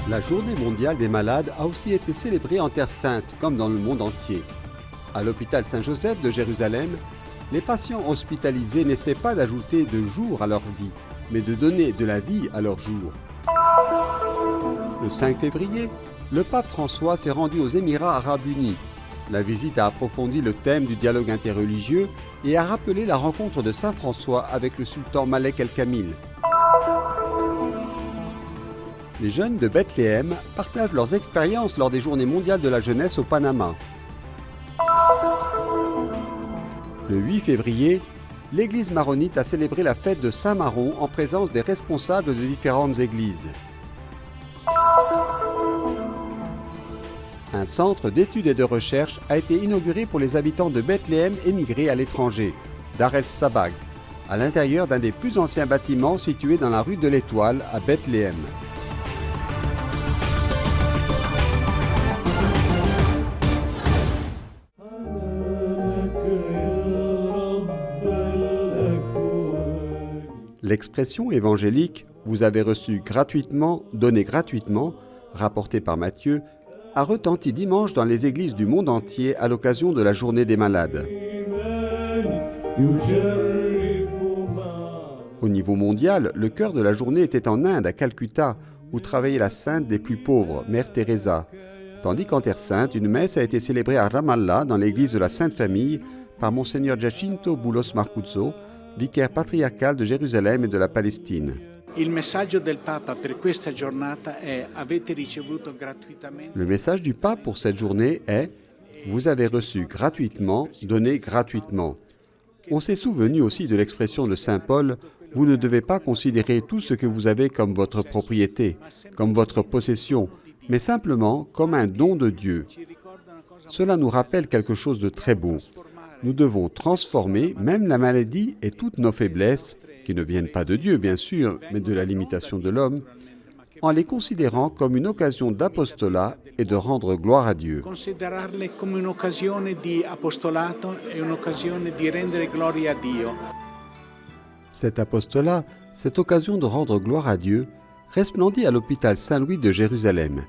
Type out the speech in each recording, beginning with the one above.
La Journée mondiale des malades a aussi été célébrée en Terre Sainte, comme dans le monde entier. À l'hôpital Saint-Joseph de Jérusalem, les patients hospitalisés n'essaient pas d'ajouter de jours à leur vie, mais de donner de la vie à leur jour. Le 5 février, le pape François s'est rendu aux Émirats arabes unis. La visite a approfondi le thème du dialogue interreligieux et a rappelé la rencontre de Saint François avec le sultan Malek el-Kamil. Les jeunes de Bethléem partagent leurs expériences lors des Journées mondiales de la jeunesse au Panama. Le 8 février, l'église maronite a célébré la fête de Saint-Maron en présence des responsables de différentes églises. Un centre d'études et de recherche a été inauguré pour les habitants de Bethléem émigrés à l'étranger, Dar el-Sabag, à l'intérieur d'un des plus anciens bâtiments situés dans la rue de l'Étoile à Bethléem. L'expression évangélique « vous avez reçu gratuitement, donné gratuitement » rapportée par Matthieu, a retenti dimanche dans les églises du monde entier à l'occasion de la Journée des malades. Au niveau mondial, le cœur de la journée était en Inde, à Calcutta, où travaillait la sainte des plus pauvres, Mère Teresa, tandis qu'en Terre Sainte, une messe a été célébrée à Ramallah, dans l'église de la Sainte Famille, par Monseigneur Giacinto Boulos Marcuzzo, vicaire patriarcal de Jérusalem et de la Palestine. Le message du pape pour cette journée est « Vous avez reçu gratuitement, donné gratuitement ». On s'est souvenu aussi de l'expression de saint Paul « Vous ne devez pas considérer tout ce que vous avez comme votre propriété, comme votre possession, mais simplement comme un don de Dieu ». Cela nous rappelle quelque chose de très beau. Nous devons transformer même la maladie et toutes nos faiblesses, qui ne viennent pas de Dieu bien sûr, mais de la limitation de l'homme, en les considérant comme une occasion d'apostolat et de rendre gloire à Dieu. Cet apostolat, cette occasion de rendre gloire à Dieu, resplendit à l'hôpital Saint-Louis de Jérusalem.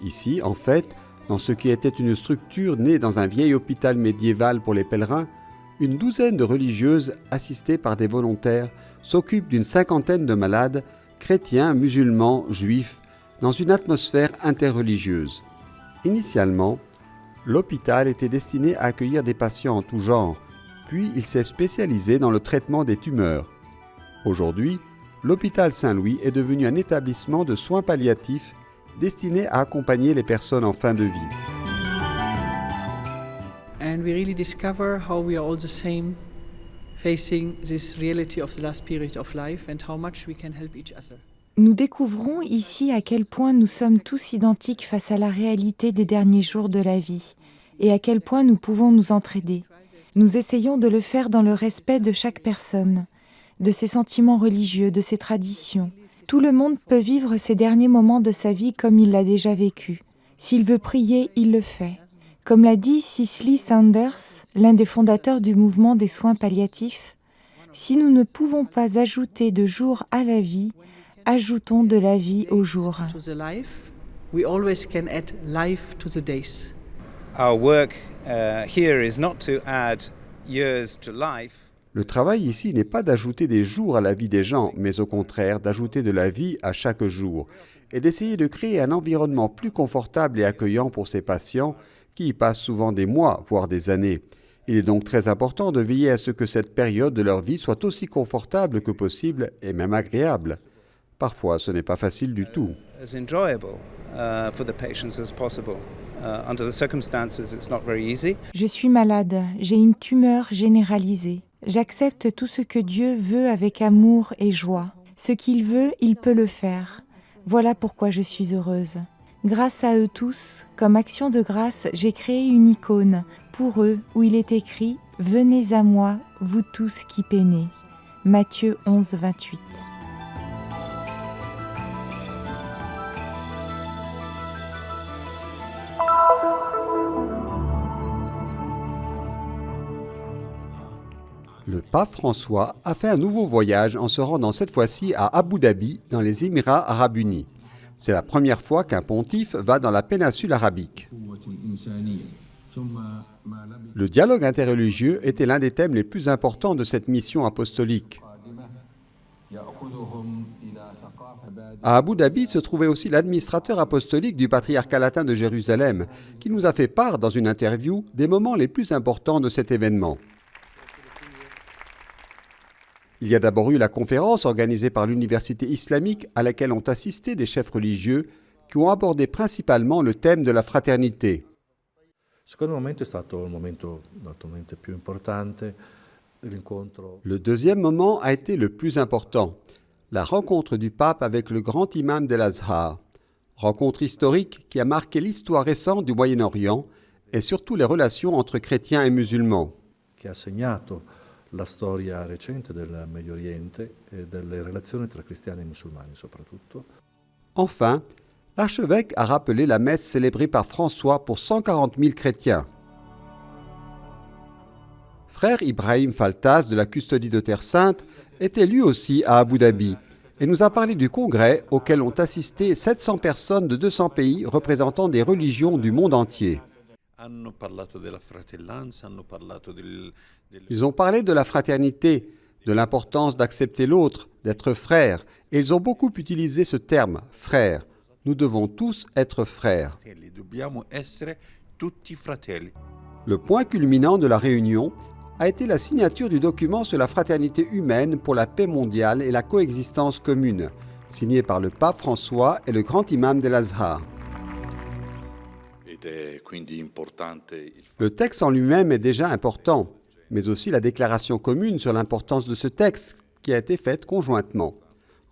Ici, en fait, dans ce qui était une structure née dans un vieil hôpital médiéval pour les pèlerins, une douzaine de religieuses, assistées par des volontaires, s'occupent d'une cinquantaine de malades, chrétiens, musulmans, juifs, dans une atmosphère interreligieuse. Initialement, l'hôpital était destiné à accueillir des patients en tout genre, puis il s'est spécialisé dans le traitement des tumeurs. Aujourd'hui, l'hôpital Saint-Louis est devenu un établissement de soins palliatifs destiné à accompagner les personnes en fin de vie. And we really discover how we are all the same, facing this reality of the last period of life and how much we can help each other. Nous découvrons ici à quel point nous sommes tous identiques face à la réalité des derniers jours de la vie et à quel point nous pouvons nous entraider. Nous essayons de le faire dans le respect de chaque personne, de ses sentiments religieux, de ses traditions. Tout le monde peut vivre ces derniers moments de sa vie comme il l'a déjà vécu. S'il veut prier, il le fait. Comme l'a dit Cicely Saunders, l'un des fondateurs du mouvement des soins palliatifs, si nous ne pouvons pas ajouter de jours à la vie, ajoutons de la vie aux jours. Our work here is not to add years to life. Le travail ici n'est pas d'ajouter des jours à la vie des gens, mais au contraire d'ajouter de la vie à chaque jour et d'essayer de créer un environnement plus confortable et accueillant pour ces patients qui y passent souvent des mois, voire des années. Il est donc très important de veiller à ce que cette période de leur vie soit aussi confortable que possible et même agréable. Parfois, ce n'est pas facile du tout. Je suis malade, j'ai une tumeur généralisée. J'accepte tout ce que Dieu veut avec amour et joie. Ce qu'il veut, il peut le faire. Voilà pourquoi je suis heureuse. Grâce à eux tous, comme action de grâce, j'ai créé une icône pour eux où il est écrit « Venez à moi, vous tous qui peinez ». Matthieu 11, 28. Le pape François a fait un nouveau voyage en se rendant cette fois-ci à Abu Dhabi, dans les Émirats arabes unis. C'est la première fois qu'un pontife va dans la péninsule arabique. Le dialogue interreligieux était l'un des thèmes les plus importants de cette mission apostolique. À Abu Dhabi se trouvait aussi l'administrateur apostolique du patriarcat latin de Jérusalem, qui nous a fait part dans une interview des moments les plus importants de cet événement. Il y a d'abord eu la conférence organisée par l'université islamique à laquelle ont assisté des chefs religieux qui ont abordé principalement le thème de la fraternité. Le deuxième moment a été le plus important, la rencontre du pape avec le grand imam d'El-Azhar. Rencontre historique qui a marqué l'histoire récente du Moyen-Orient et surtout les relations entre chrétiens et musulmans. La storia recente del Medio Oriente e delle relazioni tra cristiani e musulmani soprattutto. Enfin, l'archevêque a rappelé la messe célébrée par François pour 140 000 chrétiens. Frère Ibrahim Faltas de la Custodie de Terre Sainte était lui aussi à Abu Dhabi et nous a parlé du congrès auquel ont assisté 700 personnes de 200 pays représentant des religions du monde entier. Ils ont parlé de la fraternité, de l'importance d'accepter l'autre, d'être frère, et ils ont beaucoup utilisé ce terme, frère. Nous devons tous être frères. Le point culminant de la réunion a été la signature du document sur la fraternité humaine pour la paix mondiale et la coexistence commune, signé par le pape François et le grand imam d'El-Azhar. Le texte en lui-même est déjà important, mais aussi la déclaration commune sur l'importance de ce texte qui a été faite conjointement.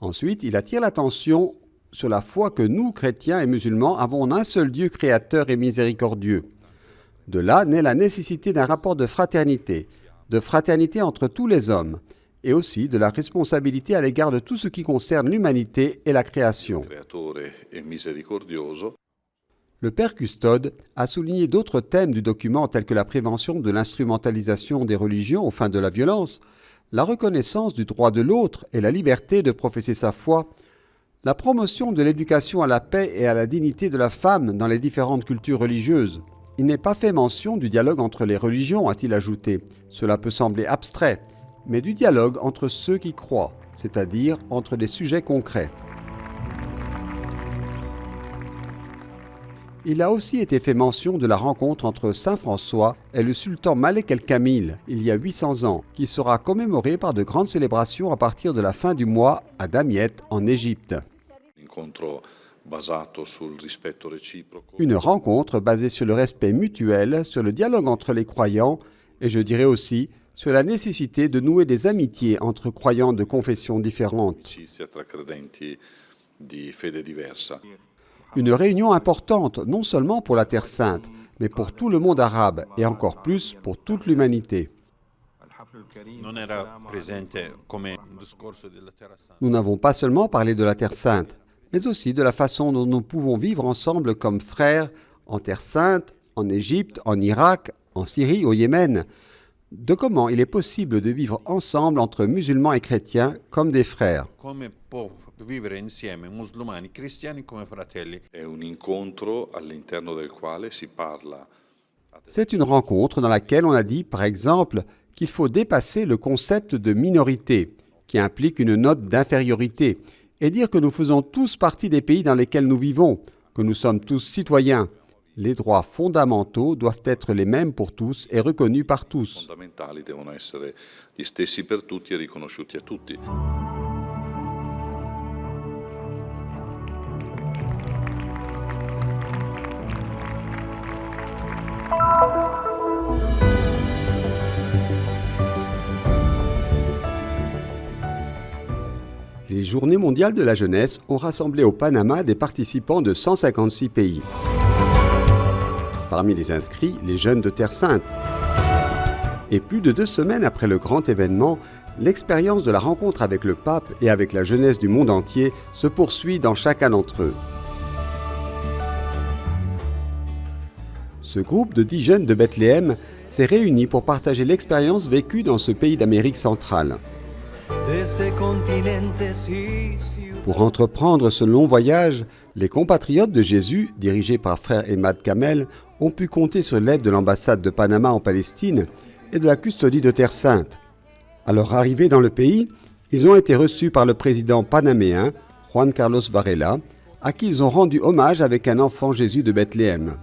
Ensuite, il attire l'attention sur la foi que nous, chrétiens et musulmans, avons en un seul Dieu créateur et miséricordieux. De là naît la nécessité d'un rapport de fraternité entre tous les hommes, et aussi de la responsabilité à l'égard de tout ce qui concerne l'humanité et la création. Le Père Custode a souligné d'autres thèmes du document tels que la prévention de l'instrumentalisation des religions aux fins de la violence, la reconnaissance du droit de l'autre et la liberté de professer sa foi, la promotion de l'éducation à la paix et à la dignité de la femme dans les différentes cultures religieuses. Il n'est pas fait mention du dialogue entre les religions, a-t-il ajouté. Cela peut sembler abstrait, mais du dialogue entre ceux qui croient, c'est-à-dire entre des sujets concrets. Il a aussi été fait mention de la rencontre entre Saint François et le sultan Malek el-Kamil, il y a 800 ans, qui sera commémorée par de grandes célébrations à partir de la fin du mois à Damiette, en Égypte. Une rencontre basée sur le respect mutuel, sur le dialogue entre les croyants et je dirais aussi sur la nécessité de nouer des amitiés entre croyants de confessions différentes. Une réunion importante non seulement pour la Terre Sainte, mais pour tout le monde arabe et encore plus pour toute l'humanité. Nous n'avons pas seulement parlé de la Terre Sainte, mais aussi de la façon dont nous pouvons vivre ensemble comme frères en Terre Sainte, en Égypte, en Irak, en Syrie, au Yémen, de comment il est possible de vivre ensemble entre musulmans et chrétiens comme des frères. Vivere insieme musulmani e cristiani come fratelli. C'est une rencontre dans laquelle on a dit, par exemple, qu'il faut dépasser le concept de minorité, qui implique une note d'infériorité, et dire que nous faisons tous partie des pays dans lesquels nous vivons, que nous sommes tous citoyens. Les droits fondamentaux doivent être les mêmes pour tous et reconnus par tous. Les Journées mondiales de la jeunesse ont rassemblé au Panama des participants de 156 pays. Parmi les inscrits, les jeunes de Terre Sainte. Et plus de 2 semaines après le grand événement, l'expérience de la rencontre avec le pape et avec la jeunesse du monde entier se poursuit dans chacun d'entre eux. Ce groupe de 10 jeunes de Bethléem s'est réuni pour partager l'expérience vécue dans ce pays d'Amérique centrale. Pour entreprendre ce long voyage, Les compatriotes de Jésus, dirigés par frère Emad Kamel, ont pu compter sur l'aide de l'ambassade de Panama en Palestine et de la custodie de Terre Sainte. À leur arrivée dans le pays, ils ont été reçus par le président panaméen, Juan Carlos Varela, à qui ils ont rendu hommage avec un enfant Jésus de Bethléem.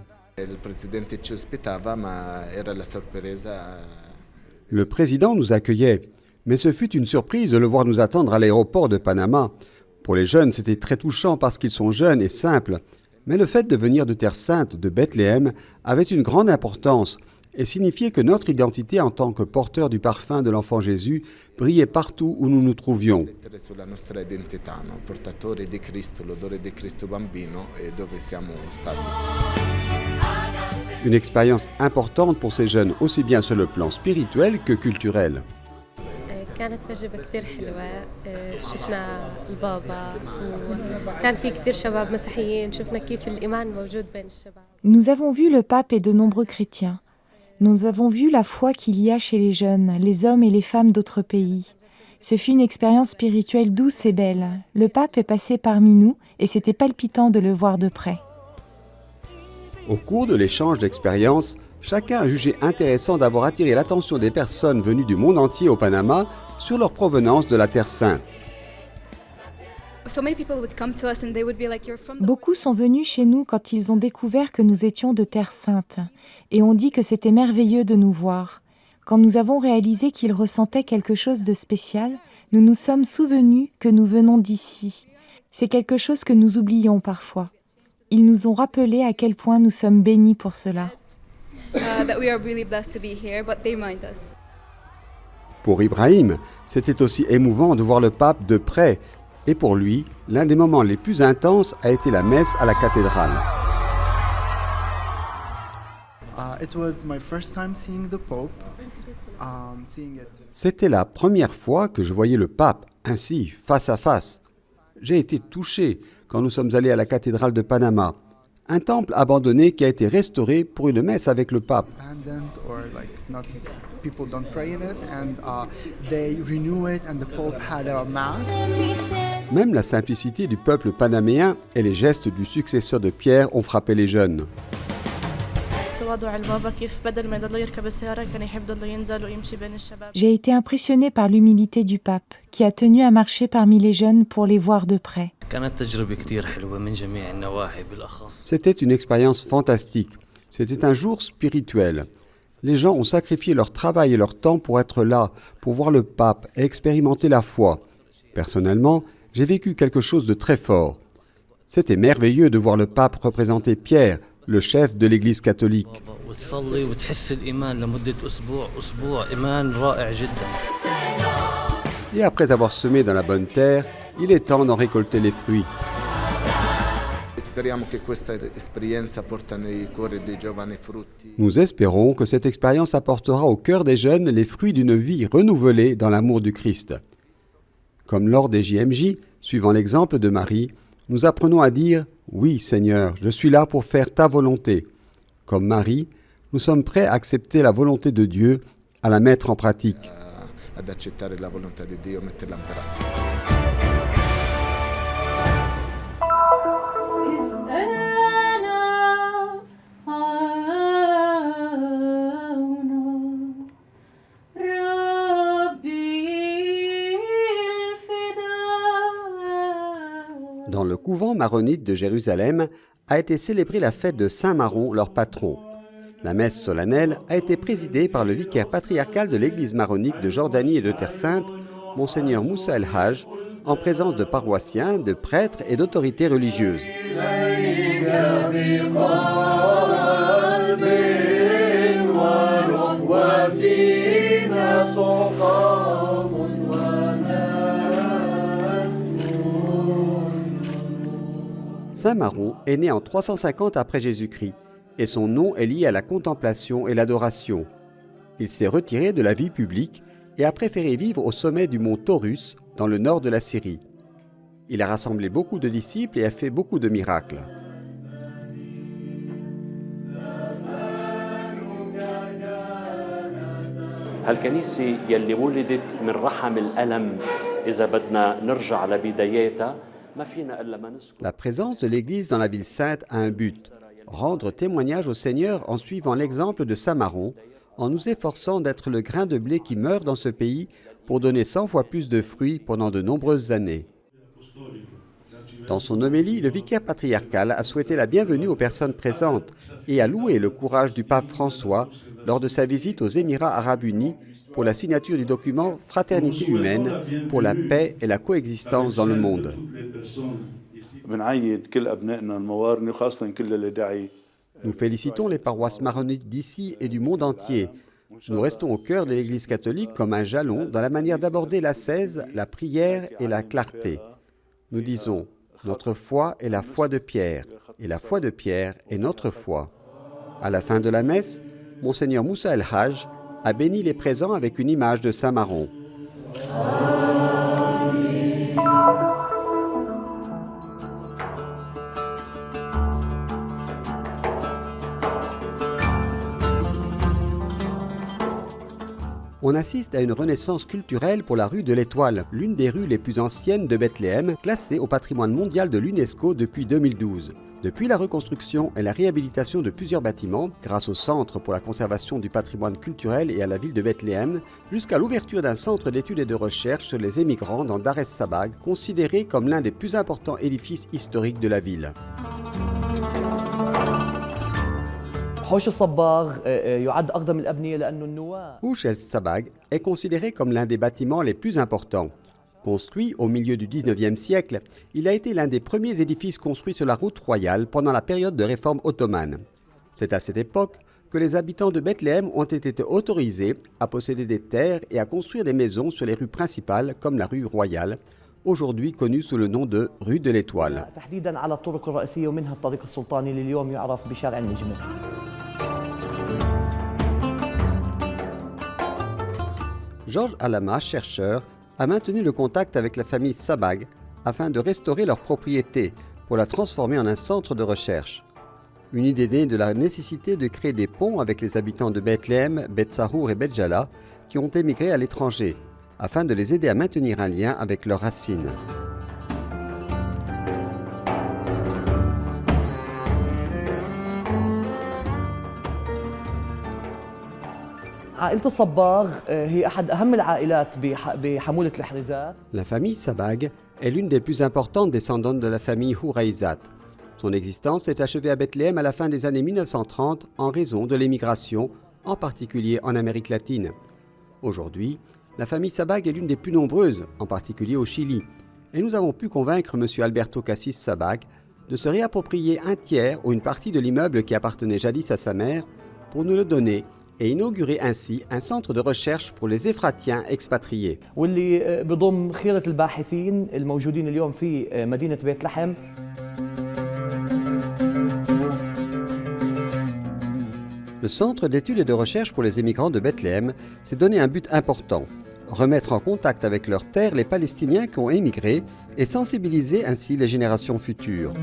Le président nous accueillait, mais ce fut une surprise de le voir nous attendre à l'aéroport de Panama. Pour les jeunes, c'était très touchant parce qu'ils sont jeunes et simples, mais le fait de venir de Terre Sainte, de Bethléem, avait une grande importance et signifiait que notre identité en tant que porteur du parfum de l'enfant Jésus brillait partout où nous nous trouvions. Une expérience importante pour ces jeunes, aussi bien sur le plan spirituel que culturel. كانت تجربة كتير حلوة شفنا البابا وكان في كتير شباب مسيحيين شفنا كيف الإيمان موجود بين الشباب. Nous avons vu le pape et de nombreux chrétiens. Nous avons vu la foi qu'il y a chez les jeunes, les hommes et les femmes d'autres pays. Ce fut une expérience spirituelle douce et belle. Le pape est passé parmi nous et c'était palpitant de le voir de près. Au cours de l'échange d'expériences, chacun a jugé intéressant d'avoir attiré l'attention des personnes venues du monde entier au Panama sur leur provenance de la Terre Sainte. Beaucoup sont venus chez nous quand ils ont découvert que nous étions de Terre Sainte et ont dit que c'était merveilleux de nous voir. Quand nous avons réalisé qu'ils ressentaient quelque chose de spécial, nous nous sommes souvenus que nous venons d'ici. C'est quelque chose que nous oublions parfois. Ils nous ont rappelé à quel point nous sommes bénis pour cela. Pour Ibrahim, c'était aussi émouvant de voir le pape de près. Et pour lui, l'un des moments les plus intenses a été la messe à la cathédrale. C'était la première fois que je voyais le pape ainsi, face à face. J'ai été touché quand nous sommes allés à la cathédrale de Panama, un temple abandonné qui a été restauré pour une messe avec le pape. Même la simplicité du peuple panaméen et les gestes du successeur de Pierre ont frappé les jeunes. J'ai été impressionné par l'humilité du pape, qui a tenu à marcher parmi les jeunes pour les voir de près. C'était une expérience fantastique. C'était un jour spirituel. Les gens ont sacrifié leur travail et leur temps pour être là, pour voir le pape et expérimenter la foi. Personnellement, j'ai vécu quelque chose de très fort. C'était merveilleux de voir le pape représenter Pierre, le chef de l'Église catholique. Et après avoir semé dans la bonne terre, il est temps d'en récolter les fruits. Nous espérons que cette expérience apportera au cœur des jeunes les fruits d'une vie renouvelée dans l'amour du Christ. Comme lors des JMJ, suivant l'exemple de Marie, nous apprenons à dire « Oui, Seigneur, je suis là pour faire ta volonté ». Comme Marie, nous sommes prêts à accepter la volonté de Dieu, à la mettre en pratique. Dans le couvent maronite de Jérusalem a été célébrée la fête de Saint Maron, leur patron. La messe solennelle a été présidée par le vicaire patriarcal de l'église maronite de Jordanie et de Terre Sainte, Monseigneur Moussa El Haj, en présence de paroissiens, de prêtres et d'autorités religieuses. Saint Maron est né en 350 après Jésus-Christ et son nom est lié à la contemplation et l'adoration. Il s'est retiré de la vie publique et a préféré vivre au sommet du mont Taurus, dans le nord de la Syrie. Il a rassemblé beaucoup de disciples et a fait beaucoup de miracles. هالكنيسة يلي ولدت من رحم الألم إذا بدنا نرجع لبداياتها La présence de l'Église dans la ville sainte a un but, rendre témoignage au Seigneur en suivant l'exemple de Saint-Maron, en nous efforçant d'être le grain de blé qui meurt dans ce pays pour donner 100 fois plus de fruits pendant de nombreuses années. Dans son homélie, le vicaire patriarcal a souhaité la bienvenue aux personnes présentes et a loué le courage du pape François lors de sa visite aux Émirats arabes unis pour la signature du document Fraternité humaine pour la paix et la coexistence dans le monde. Nous félicitons les paroisses maronites d'ici et du monde entier. Nous restons au cœur de l'Église catholique comme un jalon dans la manière d'aborder l'ascèse, la prière et la clarté. Nous disons, notre foi est la foi de Pierre, et la foi de Pierre est notre foi. À la fin de la messe, Monseigneur Moussa El Haj a béni les présents avec une image de Saint-Maron. On assiste à une renaissance culturelle pour la rue de l'Étoile, l'une des rues les plus anciennes de Bethléem, classée au patrimoine mondial de l'UNESCO depuis 2012. Depuis la reconstruction et la réhabilitation de plusieurs bâtiments, grâce au Centre pour la conservation du patrimoine culturel et à la ville de Bethléem, jusqu'à l'ouverture d'un centre d'études et de recherche sur les émigrants dans Dar es Sabag, considéré comme l'un des plus importants édifices historiques de la ville. حوش الصباغ يعد أقدم الأبنية لأنه النواة. Houch El Sabag est considéré comme l'un des bâtiments les plus importants. Construit au milieu du 19e siècle, il a été l'un des premiers édifices construits sur la route royale pendant la période de réforme ottomane. C'est à cette époque que les habitants de Bethléem ont été autorisés à posséder des terres et à construire des maisons sur les rues principales comme la rue Royale, aujourd'hui connue sous le nom de rue de l'Étoile. تحديداً على الطرق الرئيسية ومنها الطريق السلطاني اللي اليوم يعرف بشارع النجمة. Georges Alama, chercheur, a maintenu le contact avec la famille Sabag afin de restaurer leur propriété pour la transformer en un centre de recherche. Une idée née de la nécessité de créer des ponts avec les habitants de Bethléem, Beth Sahour et Beth Jala qui ont émigré à l'étranger, afin de les aider à maintenir un lien avec leurs racines. عائلة الصباغ هي أحد أهم العائلات بحمولة الحريزات. La famille Sabag est l'une des plus importantes descendantes de la famille Houraïzat. Son existence s'est achevée à Bethléem à la fin des années 1930 en raison de l'émigration, en particulier en Amérique latine. Aujourd'hui, la famille Sabag est l'une des plus nombreuses, en particulier au Chili, et nous avons pu convaincre M. Alberto Cassis Sabag de se réapproprier un tiers ou une partie de l'immeuble qui appartenait jadis à sa mère pour nous le donner et inaugurer ainsi un centre de recherche pour les Éphratiens expatriés. واللي بضم خيرة الباحثين الموجودين اليوم في مدينة بيت لحم. Le Centre d'études et de recherche pour les émigrants de Bethléem s'est donné un but important, remettre en contact avec leurs terres les Palestiniens qui ont émigré et sensibiliser ainsi les générations futures.